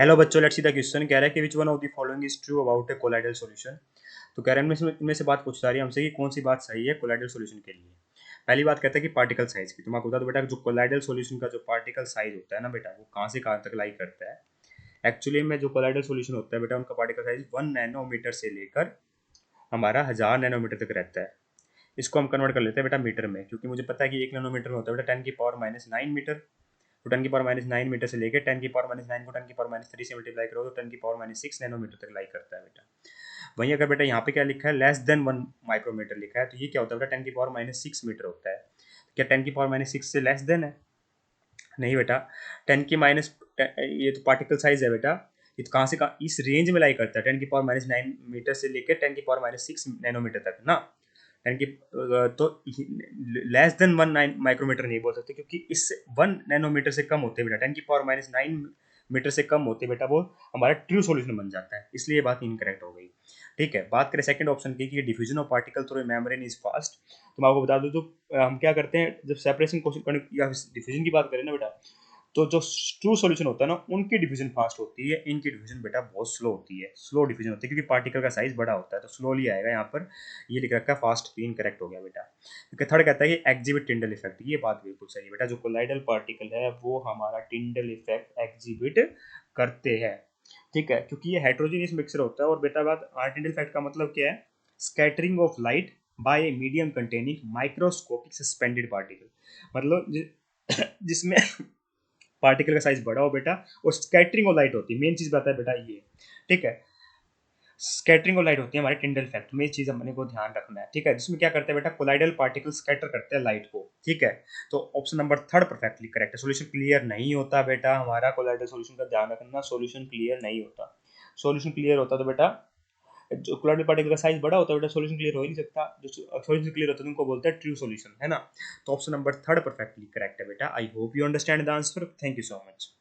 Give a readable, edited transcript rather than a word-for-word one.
Hello बच्चों, let's see the question. कह रहा है कि which one of the following is true about A colloidal solution. तो कह रहे हैं इनमें से बात पूछ रही है हमसे कि कौन सी बात सही है कोलाइडल सॉल्यूशन के लिए। पहली बात कहता है कि पार्टिकल साइज की। तो मैं आपको बता दूं बेटा, जो कोलाइडल सॉल्यूशन का जो पार्टिकल साइज होता है ना बेटा, वो कहाँ से कहाँ तक लाई करता है। एक्चुअली में जो कोलाइडल सॉल्यूशन होता है बेटा, उनका पार्टिकल साइज 1 नैनोमीटर से लेकर हमारा 1000 नैनोमीटर तक रहता है। इसको हम कन्वर्ट कर लेते हैं बेटा मीटर में, क्योंकि मुझे पता है कि 1 नैनोमीटर में होता है बेटा 10⁻⁹मीटर। तो 10⁻⁹मीटर से लेकर 10⁻⁹ को 10⁻³ से मल्टीप्लाई करो तो 10⁻⁶ नैनोमीटर तक लाई करता है बेटा। वहीं अगर बेटा यहाँ पे क्या लिखा है, लेस देन 1 माइक्रोमीटर लिखा है, तो ये क्या होता है बेटा 10⁻⁶मीटर होता है। क्या 10⁻⁶ से लेस देन है? नहीं बेटा। 10 की माइनस, ये तो पार्टिकल साइज है बेटा। ये तो कहाँ से कहाँ इस रेंज में लाई करता है, 10⁻⁹मीटर से लेकर 10⁻⁶ नैनोमीटर तक ना। 10 की तो लेस देन 1 माइक्रोमीटर नहीं बोल सकते, क्योंकि इससे 1 नैनोमीटर से कम होते हैं बेटा, 10⁻⁹मीटर से कम होते बेटा, वो हमारा ट्रू सॉल्यूशन बन जाता है। इसलिए ये बात इनकरेक्ट हो गई। ठीक है, बात करें सेकंड ऑप्शन की कि diffusion of particle through membrane is fast. तो मैं आपको बता दूं, जो हम क्या करते हैं जब सेपरेशन क्वेश्चन या डिफ्यूजन की बात करें ना बेटा, तो जो ट्रू सॉल्यूशन होता है ना, उनकी डिफ्यूजन फास्ट होती है, इनकी डिफ्यूजन बेटा बहुत स्लो होती है, स्लो डिफ्यूजन होती है, क्योंकि पार्टिकल का साइज बड़ा होता है तो स्लोली आएगा। यहाँ पर ये लिख रखा है फास्ट, भी इनकरेक्ट हो गया बेटा। क्योंकि थर्ड कहता है कि एग्जिबिट टिंडल इफेक्ट, ये बात बिल्कुल सही है बेटा। जो कोलाइडल पार्टिकल है वो हमारा टिंडल इफेक्ट एग्जिबिट करते हैं। ठीक है, क्योंकि ये हेट्रोजीनियस मिक्सचर होता है। और बेटा बात टिंडल इफेक्ट का मतलब क्या है? Scattering of light by a medium containing microscopic suspended particle. मतलब जिसमें पार्टिकल का साइज बड़ा हो बेटा, और स्कैटरिंग ऑफ लाइट होती है। मेन चीज बताया बेटा ये। ठीक है, स्कैटरिंग ऑफ लाइट होती है हमारे टिंडल इफेक्ट में। चीज अपने को ध्यान रखना है। ठीक है, जिसमें क्या करते हैं बेटा, कोलाइडल पार्टिकल स्कैटर करते हैं लाइट को। ठीक है, तो option number third perfectly correct है। सोल्यूशन क्लियर नहीं होता बेटा हमारा कोलाइडल सोल्यूशन का ध्यान रखना, सोल्यूशन क्लियर नहीं होता। सोल्यूशन क्लियर होता तो बेटा, जो कोलाइडल पार्टिकल का साइज बड़ा होता है बेटा, सोल्यूशन क्लियर हो ही नहीं सकता। जो सोल्यूशन क्लियर होता है उनको बोलते हैं ट्रू सोल्यूशन, है ना। तो option number third perfectly correct है बेटा। I hope you understand the answer. Thank you so much.